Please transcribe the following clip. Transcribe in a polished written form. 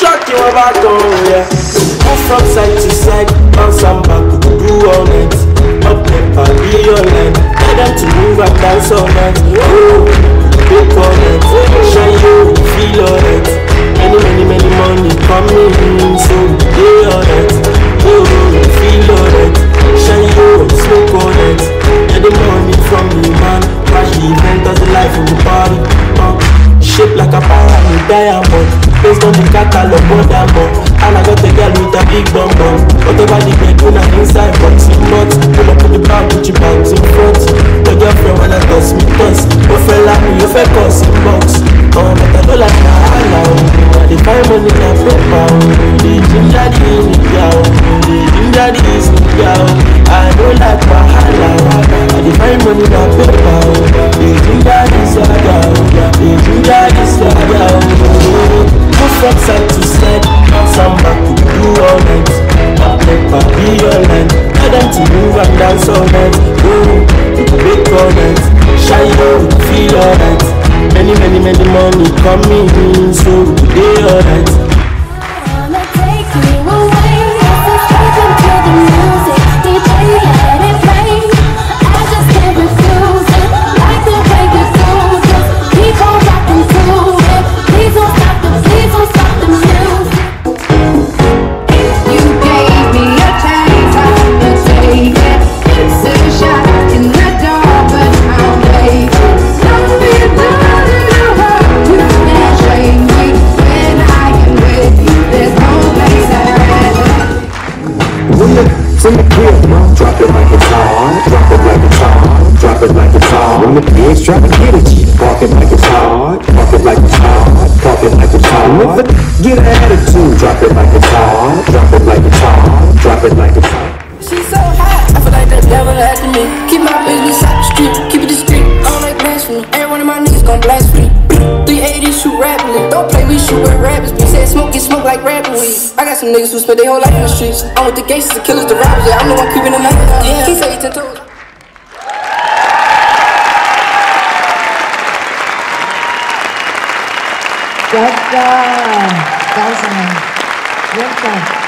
Shock you about yeah. Move from side to side, bounce and back, we could do all night. Up pepper, be all night. Tell them to move and dance all night. Oh, big all night. Shine you, feel all right. Many money coming in, so be all right. Oh, feel all right. Shine you, smoke all night. Get the money from the man. Crash the event of the life of the party. Shaped like a pyramid diamond. Based on the catalog, more than more. And I got a girl with a big bum bum. Whatever the bedroom and inside boxing nuts. Pull up with the bar, put your bags in front. Your girlfriend wanna toss me toss. Your friend like me, your friend cuss in box. Oh, but I don't like my hala. They find money in a paper. They ginger the India. They ginger the India. I don't like my hala. They find money in a paper. They ginger the Saga. They ginger the Saga. Move from side to side, bounce and back, we do all night. Up paper, be all night. Tell them to move and dance all night. Oh, we can make all night. Shine low, feel all right. Many money coming in, so we do all right. From the crib, drop it like it's hard, drop it like it's hard, drop it like it's hard. When the pigs try to get at you, park it like it's hard, park it like it's hard, park it like it's hard. Get an attitude, drop it like it's hard, drop it like it's hard, drop it like it's hard. She's so hot, I feel like the devil after me. Keep my business out the street, keep it discreet. I don't like blasphemy, every one of my niggas gon' blasphemy. 380 shoot rapidly, don't play, we shoot with rappers. We said smoke, get smoked like rapper weed. I got some niggas who spent their whole life in the streets. I'm with the gangsters, the killers, the robbers, yeah, I'm the one keeping them out. Yeah, he say he 10 toes. Yes, sir. That was nice. Yes, sir.